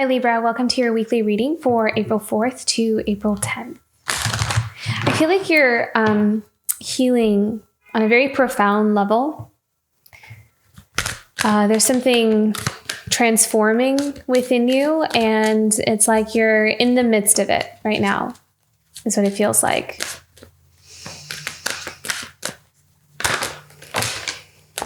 Hi Libra, welcome to your weekly reading for April 4th to April 10th. I feel like you're healing on a very profound level. There's something transforming within you, and it's like you're in the midst of it right now, is what it feels like.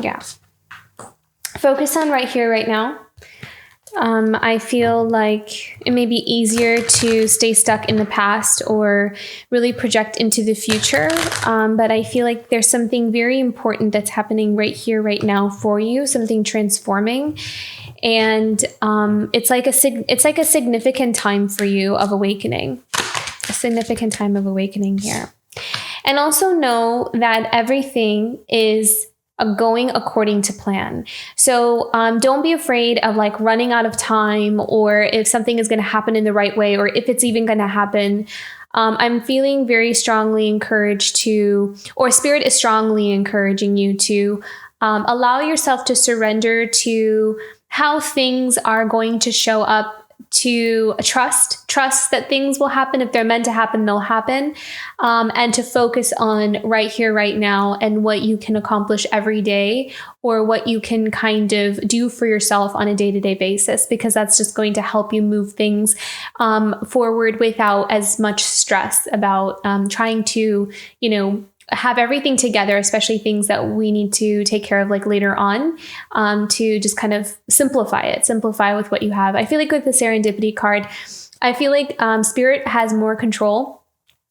Yeah. Focus on right here, right now. I feel like it may be easier to stay stuck in the past or really project into the future. But I feel like there's something very important that's happening right here, right now for you, something transforming. And it's like a significant time for you of awakening, a significant time of awakening here. And also know that everything is going according to plan. So don't be afraid of like running out of time, or if something is going to happen in the right way, or if it's even going to happen. I'm feeling very strongly encouraged to, or Spirit is strongly encouraging you to allow yourself to surrender to how things are going to show up, to trust that things will happen. If they're meant to happen, they'll happen. And to focus on right here, right now, and what you can accomplish every day, or what you can kind of do for yourself on a day-to-day basis, because that's just going to help you move things forward without as much stress about trying to, have everything together, especially things that we need to take care of like later on, to just kind of simplify with what you have. I feel like with the serendipity card, I feel like Spirit has more control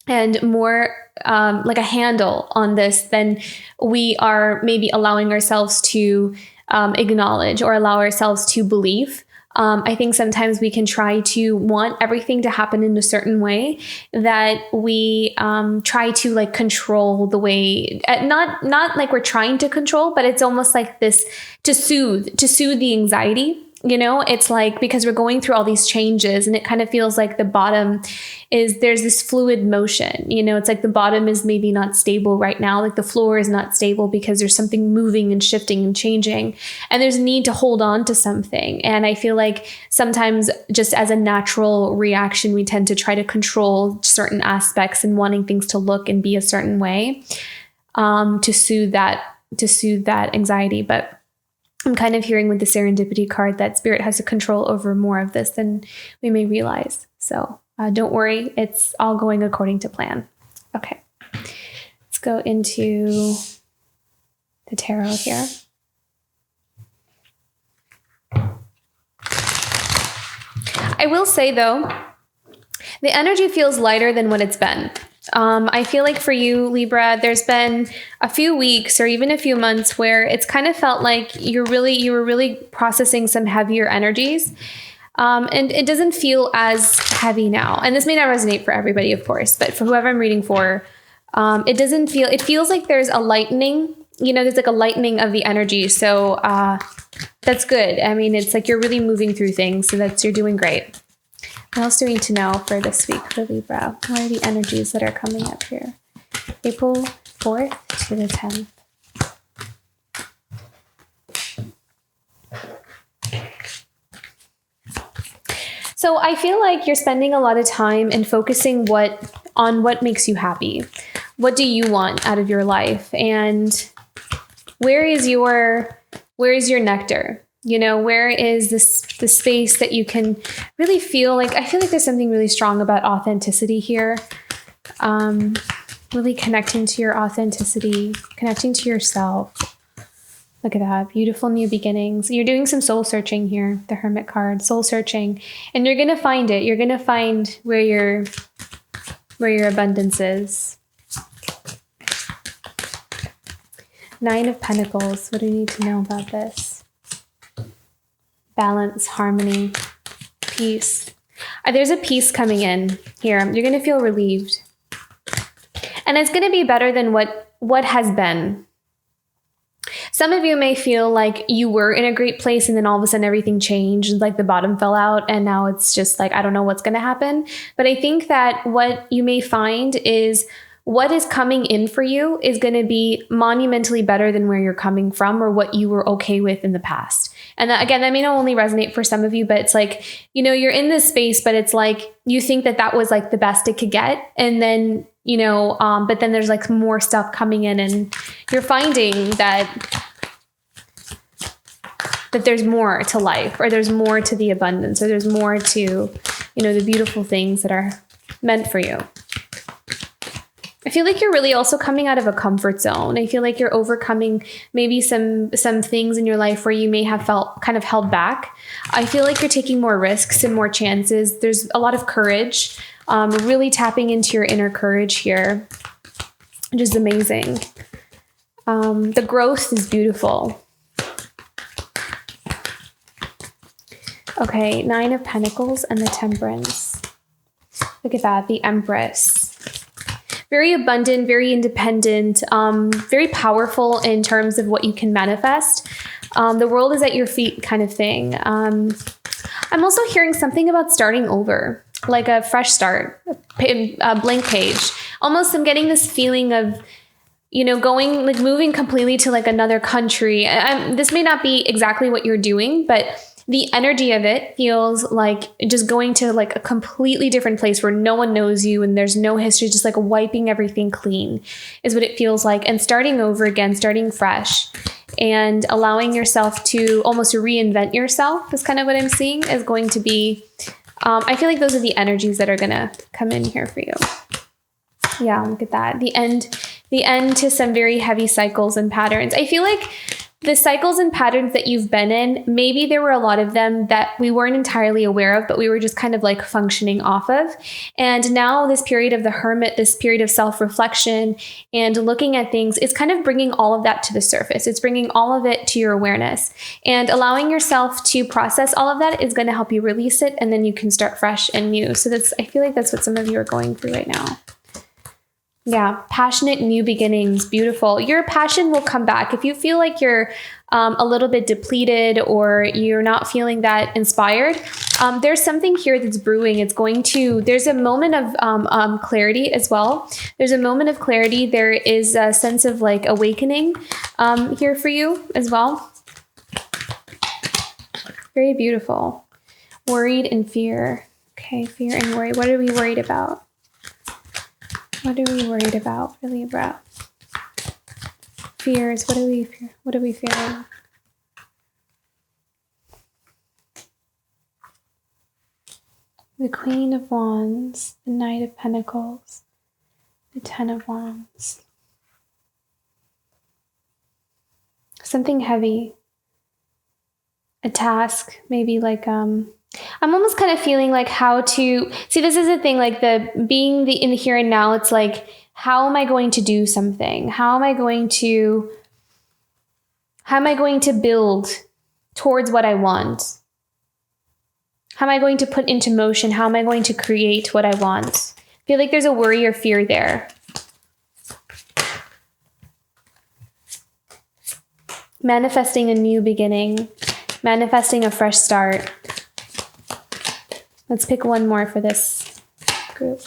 and more like a handle on this than we are maybe allowing ourselves to acknowledge or allow ourselves to believe. I think sometimes we can try to want everything to happen in a certain way, that we try to like control the way, not like we're trying to control, but it's almost like this to soothe the anxiety. It's like, because we're going through all these changes, and it kind of feels like the bottom is, there's this fluid motion. It's like the bottom is maybe not stable right now. Like the floor is not stable because there's something moving and shifting and changing, and there's a need to hold on to something. And I feel like sometimes just as a natural reaction, we tend to try to control certain aspects and wanting things to look and be a certain way, to soothe that anxiety. But I'm kind of hearing with the serendipity card that Spirit has a control over more of this than we may realize. So don't worry, it's all going according to plan. Okay, let's go into the tarot here. I will say though, the energy feels lighter than what it's been. I feel like for you, Libra, there's been a few weeks or even a few months where it's kind of felt like you were really processing some heavier energies. And it doesn't feel as heavy now. And this may not resonate for everybody, of course, but for whoever I'm reading for, it feels like there's a lightening, there's like a lightening of the energy. So that's good. I mean, it's like you're really moving through things. So you're doing great. What else do we need to know for this week for Libra? What are the energies that are coming up here? April 4th to the 10th. So I feel like you're spending a lot of time and focusing on what makes you happy. What do you want out of your life? And where is your nectar? Where is the space that you can really feel like? I feel like there's something really strong about authenticity here. Really connecting to your authenticity, connecting to yourself. Look at that. Beautiful new beginnings. You're doing some soul searching here, the Hermit card, soul searching. And you're going to find it. You're going to find where your abundance is. 9 of Pentacles. What do we need to know about this? Balance, harmony, peace. There's a peace coming in here. You're going to feel relieved. And it's going to be better than what has been. Some of you may feel like you were in a great place and then all of a sudden everything changed, like the bottom fell out, and now it's just like, I don't know what's going to happen. But I think that what you may find is what is coming in for you is going to be monumentally better than where you're coming from or what you were okay with in the past. And that, again, that may not only resonate for some of you, but it's like, you know, you're in this space, but it's like, you think that that was like the best it could get. And then, you know, but then there's like more stuff coming in, and you're finding that there's more to life, or there's more to the abundance, or there's more to, you know, the beautiful things that are meant for you. I feel like you're really also coming out of a comfort zone. I feel like you're overcoming maybe some things in your life where you may have felt kind of held back. I feel like you're taking more risks and more chances. There's a lot of courage, really tapping into your inner courage here, which is amazing. The growth is beautiful. Okay, 9 of Pentacles and the Temperance. Look at that, the Empress. Very abundant, very independent, very powerful in terms of what you can manifest. The world is at your feet kind of thing. I'm also hearing something about starting over, like a fresh start, a blank page. Almost I'm getting this feeling of, you know, going, like moving completely to like another country. This may not be exactly what you're doing, but the energy of it feels like just going to like a completely different place where no one knows you and there's no history, just like wiping everything clean is what it feels like. And starting over again, starting fresh and allowing yourself to almost reinvent yourself is kind of what I'm seeing is going to be. I feel like those are the energies that are going to come in here for you. Yeah, look at that. The end to some very heavy cycles and patterns. I feel like the cycles and patterns that you've been in, maybe there were a lot of them that we weren't entirely aware of, but we were just kind of like functioning off of. And now this period of the Hermit, this period of self-reflection and looking at things, it's kind of bringing all of that to the surface. It's bringing all of it to your awareness, and allowing yourself to process all of that is going to help you release it. And then you can start fresh and new. So I feel like that's what some of you are going through right now. Yeah, passionate new beginnings, beautiful. Your passion will come back. If you feel like you're a little bit depleted or you're not feeling that inspired, there's something here that's brewing. There's a moment of clarity as well. There's a moment of clarity. There is a sense of like awakening here for you as well. Very beautiful. Worried and fear. Okay, fear and worry. What are we worried about? What are we worried about for Libra? Fears. What are we fearing? The Queen of Wands, the Knight of Pentacles, the Ten of Wands. Something heavy. A task, maybe like I'm almost kind of feeling like how to see, this is the thing, like being in the here and now. It's like, how am I going to do something? How am I going to build towards what I want? How am I going to put into motion? How am I going to create what I want? I feel like there's a worry or fear there. Manifesting a new beginning, manifesting a fresh start. Let's pick one more for this group.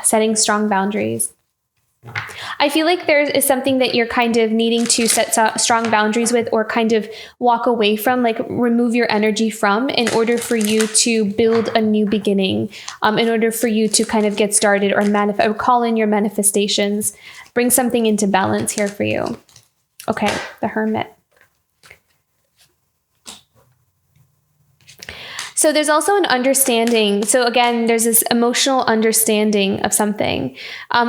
Setting strong boundaries. I feel like there is something that you're kind of needing to set strong boundaries with, or kind of walk away from, like remove your energy from, in order for you to build a new beginning, in order for you to kind of get started or call in your manifestations, bring something into balance here for you. Okay, the Hermit. So there's also an understanding. So again, there's this emotional understanding of something.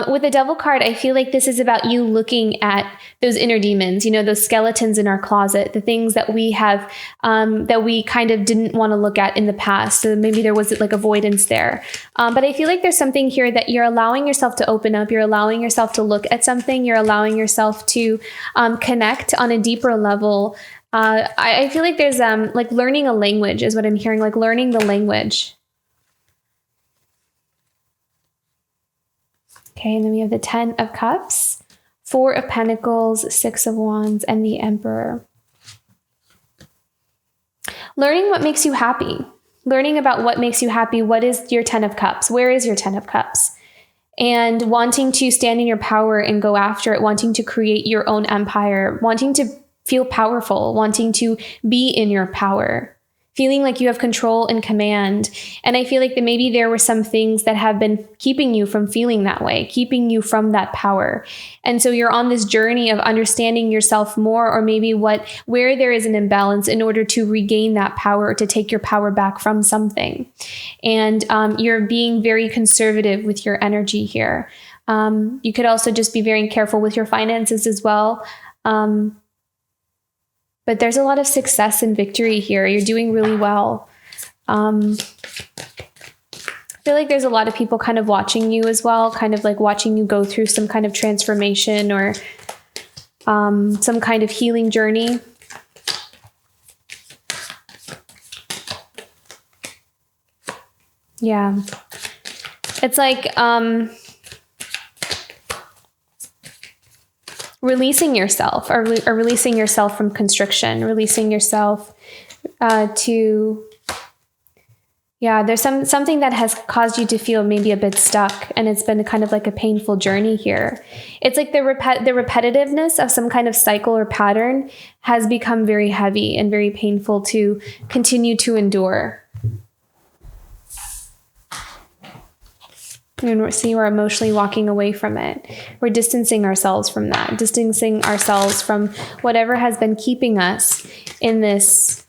With the Devil card, I feel like this is about you looking at those inner demons, you know, those skeletons in our closet, the things that we have, that we kind of didn't want to look at in the past. So maybe there was like avoidance there. But I feel like there's something here that you're allowing yourself to open up. You're allowing yourself to look at something. You're allowing yourself to connect on a deeper level. I feel like there's like learning a language is what I'm hearing, like learning the language. Okay, and then we have the 10 of Cups, 4 of Pentacles, 6 of Wands, and the Emperor. Learning what makes you happy. Learning about what makes you happy. What is your 10 of Cups? Where is your 10 of Cups? And wanting to stand in your power and go after it, wanting to create your own empire, wanting to feel powerful, wanting to be in your power, feeling like you have control and command. And I feel like that maybe there were some things that have been keeping you from feeling that way, keeping you from that power. And so you're on this journey of understanding yourself more, or maybe where there is an imbalance in order to regain that power, to take your power back from something. And you're being very conservative with your energy here. You could also just be very careful with your finances as well. But there's a lot of success and victory here. You're doing really well. I feel like there's a lot of people kind of watching you as well, kind of like watching you go through some kind of transformation or some kind of healing journey. Yeah. It's like releasing yourself or releasing yourself from constriction, releasing yourself there's something that has caused you to feel maybe a bit stuck, and it's been kind of like a painful journey here. It's like the repetitiveness of some kind of cycle or pattern has become very heavy and very painful to continue to endure. And see, we're emotionally walking away from it. We're distancing ourselves from that, distancing ourselves from whatever has been keeping us in this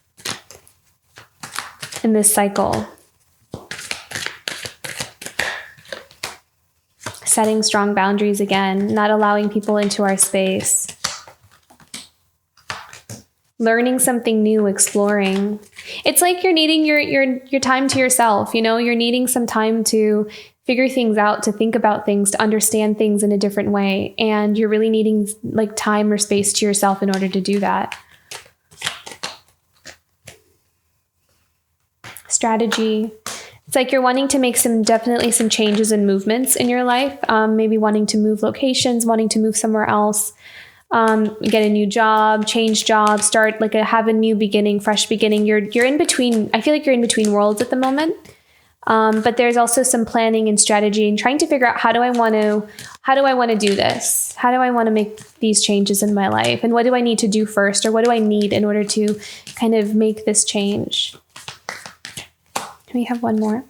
cycle. Setting strong boundaries again, not allowing people into our space. Learning something new, exploring. It's like you're needing your time to yourself, you're needing some time to figure things out, to think about things, to understand things in a different way. And you're really needing like time or space to yourself in order to do that. Strategy. It's like you're wanting to make definitely some changes and movements in your life. Maybe wanting to move locations, wanting to move somewhere else, get a new job, change jobs, start have a new beginning, fresh beginning. You're in between. I feel like you're in between worlds at the moment. But there's also some planning and strategy and trying to figure out how do I want to do this? How do I want to make these changes in my life? And what do I need to do first? Or what do I need in order to kind of make this change? Can we have one more?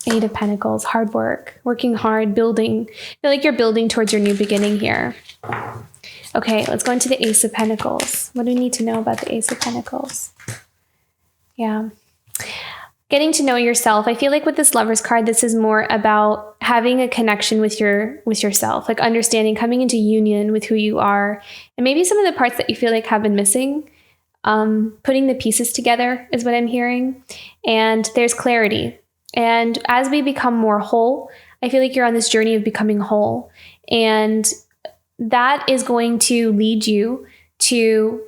8 of Pentacles, hard work, working hard, building. I feel like you're building towards your new beginning here. Okay, let's go into the Ace of Pentacles. What do we need to know about the Ace of Pentacles? Yeah. Getting to know yourself. I feel like with this Lover's card, this is more about having a connection with yourself, like understanding, coming into union with who you are, and maybe some of the parts that you feel like have been missing. Putting the pieces together is what I'm hearing. And there's clarity. And as we become more whole, I feel like you're on this journey of becoming whole. And that is going to lead you to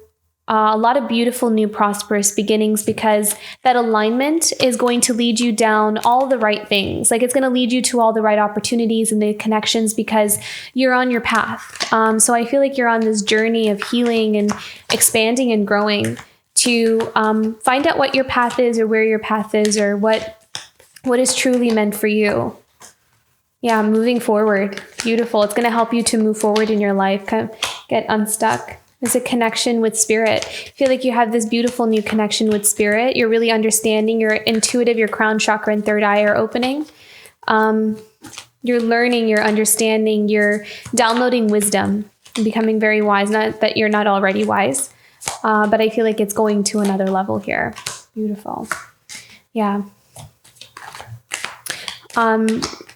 a lot of beautiful new prosperous beginnings, because that alignment is going to lead you down all the right things. Like it's going to lead you to all the right opportunities and the connections because you're on your path. So I feel like you're on this journey of healing and expanding and growing to find out what your path is, or where your path is, or what is truly meant for you. Yeah, moving forward. Beautiful. It's going to help you to move forward in your life, kind of get unstuck. There's a connection with spirit. I feel like you have this beautiful new connection with spirit. You're really understanding, you're intuitive, your crown chakra and third eye are opening. You're learning, you're understanding, you're downloading wisdom and becoming very wise. Not that you're not already wise, but I feel like it's going to another level here. Beautiful. Yeah.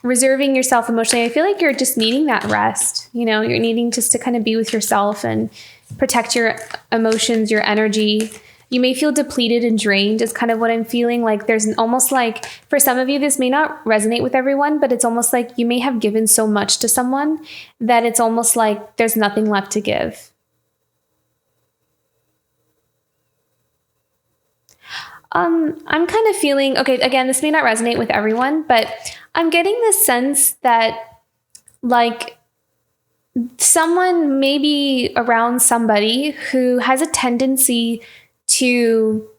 Reserving yourself emotionally. I feel like you're just needing that rest. You're needing just to kind of be with yourself and protect your emotions, your energy. You may feel depleted and drained is kind of what I'm feeling. Like there's almost like, for some of you, this may not resonate with everyone, but it's almost like you may have given so much to someone that it's almost like there's nothing left to give. I'm kind of feeling, okay, again, this may not resonate with everyone, but I'm getting this sense that like someone maybe around somebody who has a tendency to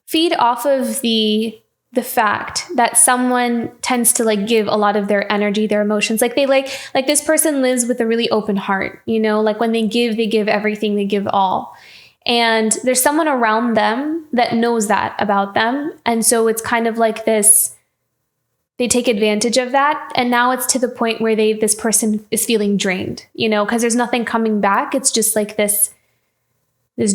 feed off of the the fact that someone tends to like give a lot of their energy, their emotions. Like they like this person lives with a really open heart, you know, like when they give everything, they give all. And there's someone around them that knows that about them. And so it's kind of like this, they take advantage of that. And now it's to the point where this person is feeling drained, you know, because there's nothing coming back. It's just like this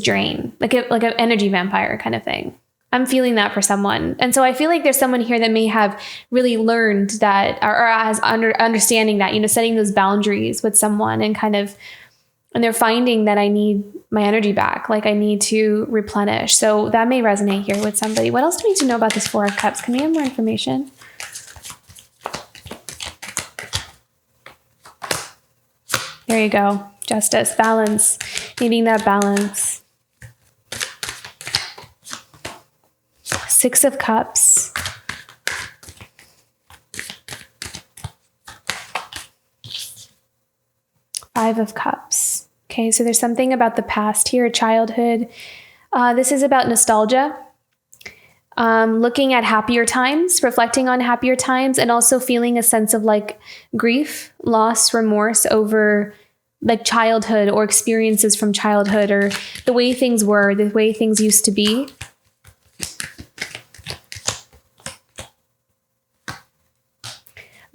drain, like an energy vampire kind of thing. I'm feeling that for someone. And so I feel like there's someone here that may have really learned that, or has understanding that, you know, setting those boundaries with someone and and they're finding that I need my energy back. Like I need to replenish. So that may resonate here with somebody. What else do we need to know about this Four of Cups? Can we have more information? There you go. Justice, balance, needing that balance. Six of Cups. Five of Cups. Okay, so there's something about the past here, childhood. This is about nostalgia. Looking at happier times, reflecting on happier times, and also feeling a sense of like grief, loss, remorse over like childhood or experiences from childhood or the way things were, the way things used to be.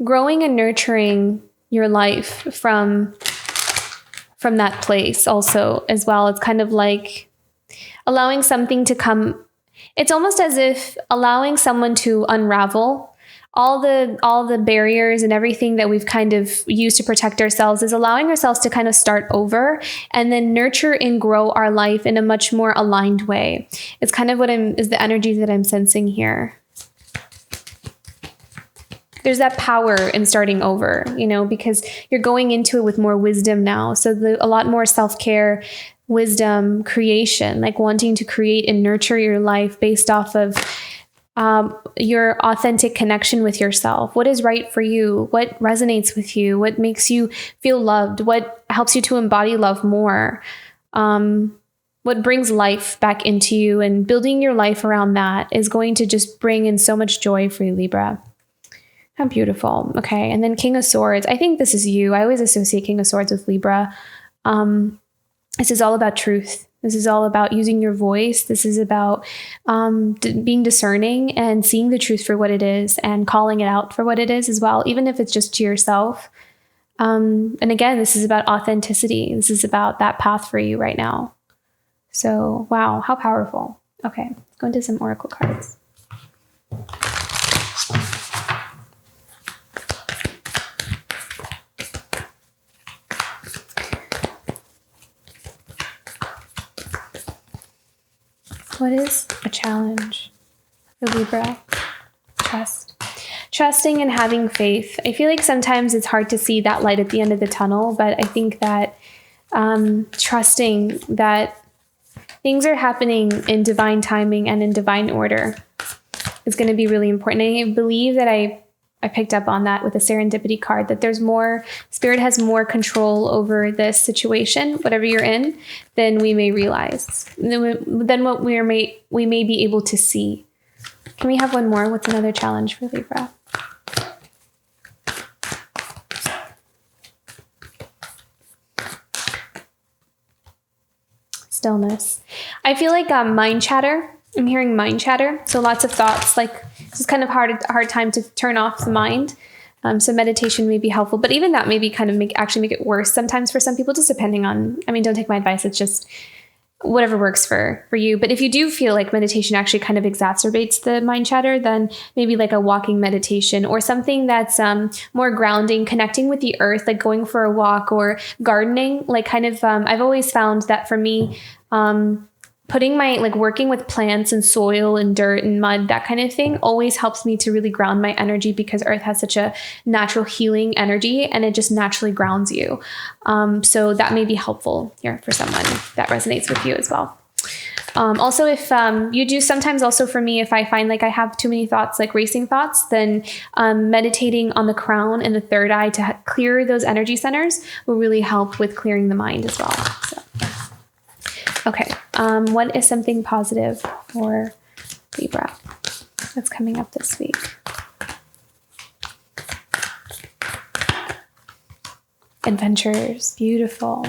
Growing and nurturing your life from that place also as well. It's kind of like allowing something to come. It's almost as if allowing someone to unravel all the barriers and everything that we've kind of used to protect ourselves, is allowing ourselves to kind of start over and then nurture and grow our life in a much more aligned way. It's kind of is the energy that I'm sensing here. There's that power in starting over, you know, because you're going into it with more wisdom now. So a lot more self-care, wisdom, creation, like wanting to create and nurture your life based off of your authentic connection with yourself. What is right for you? What resonates with you? What makes you feel loved? What helps you to embody love more? What brings life back into you, and building your life around that is going to just bring in so much joy for you, Libra. How beautiful. Okay. And then King of Swords. I think this is you. I always associate King of Swords with Libra. This is all about truth. This is all about using your voice. This is about being discerning and seeing the truth for what it is and calling it out for what it is as well, even if it's just to yourself. And again, this is about authenticity. This is about that path for you right now. So, wow, how powerful. Okay, let's go into some oracle cards. What is a challenge for Libra? Trust. Trusting and having faith. I feel like sometimes it's hard to see that light at the end of the tunnel, but I think that trusting that things are happening in divine timing and in divine order is going to be really important. I believe that I picked up on that with the serendipity card, that there's more, Spirit has more control over this situation, whatever you're in, than we may realize, than what we may be able to see. Can we have one more? What's another challenge for Libra? Stillness. I feel like mind chatter. I'm hearing mind chatter. So lots of thoughts, like this is kind of hard time to turn off the mind. So meditation may be helpful, but even that maybe kind of make it worse sometimes for some people, just depending on, don't take my advice. It's just whatever works for you. But if you do feel like meditation actually kind of exacerbates the mind chatter, then maybe like a walking meditation or something that's more grounding, connecting with the earth, like going for a walk or gardening, like kind of, I've always found that for me, putting working with plants and soil and dirt and mud, that kind of thing always helps me to really ground my energy, because earth has such a natural healing energy and it just naturally grounds you. So that may be helpful here for someone that resonates with you as well. Also, if you do sometimes also for me, if I find like I have too many thoughts, like racing thoughts, then meditating on the crown and the third eye to clear those energy centers will really help with clearing the mind as well. So. Okay, what is something positive for Libra? that's coming up this week? Adventures. Beautiful.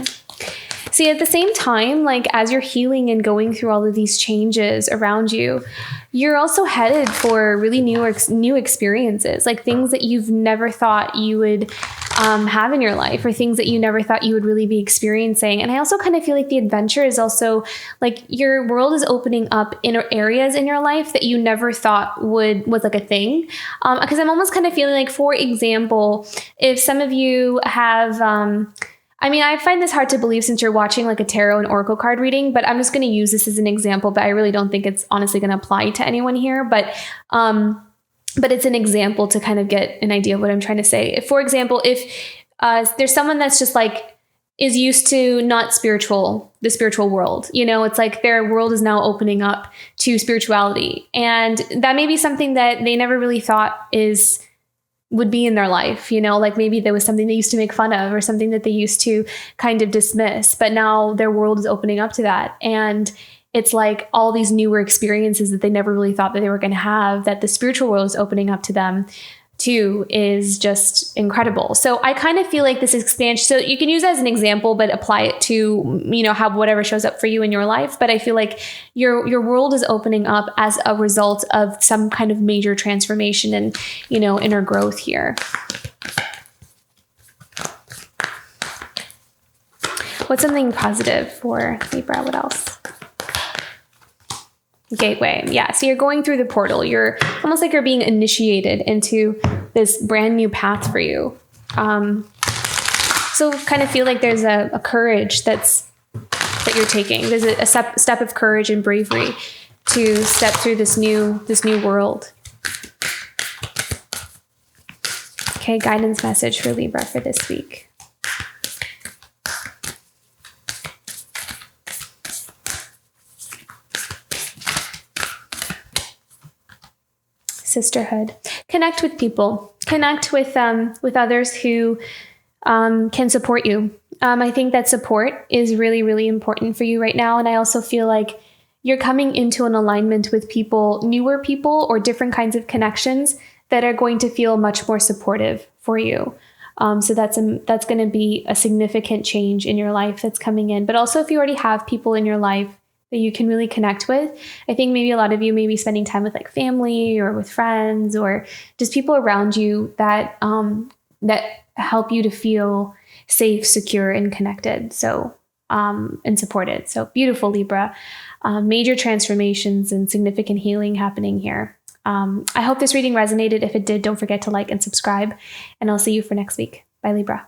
See, at the same time, like as you're healing and going through all of these changes around you, you're also headed for really new experiences, like things that you've never thought you would have in your life, or things that you never thought you would really be experiencing. And I also kind of feel like the adventure is also like your world is opening up in areas in your life that you never thought was like a thing. Because I'm almost kind of feeling like, for example, if some of you have, I find this hard to believe since you're watching like a tarot and oracle card reading, but I'm just going to use this as an example, but I really don't think it's honestly going to apply to anyone here. But it's an example to kind of get an idea of what I'm trying to say. If, for example, if there's someone that's just like is used to not the spiritual world, it's like their world is now opening up to spirituality. And that may be something that they never really thought would be in their life, like maybe there was something they used to make fun of or something that they used to kind of dismiss, but now their world is opening up to that. And it's like all these newer experiences that they never really thought that they were going to have, that the spiritual world is opening up to them too, is just incredible. So I kind of feel like this expansion, so you can use it as an example, but apply it to, how whatever shows up for you in your life. But I feel like your world is opening up as a result of some kind of major transformation and, inner growth here. What's something positive for Libra? What else? Gateway. Yeah. So you're going through the portal. You're almost like you're being initiated into this brand new path for you. So kind of feel like there's a courage that you're taking. There's a step of courage and bravery to step through this new world. Okay. Guidance message for Libra for this week. Sisterhood. Connect with people. Connect with others who can support you. I think that support is really, really important for you right now. And I also feel like you're coming into an alignment with people, newer people, or different kinds of connections that are going to feel much more supportive for you. So that's going to be a significant change in your life that's coming in. But also, if you already have people in your life that you can really connect with, I think maybe a lot of you may be spending time with like family or with friends or just people around you that help you to feel safe, secure, and connected. So and supported. So beautiful, Libra. Major transformations and significant healing happening here. I hope this reading resonated. If it did, don't forget to like and subscribe, and I'll see you for next week. Bye, Libra.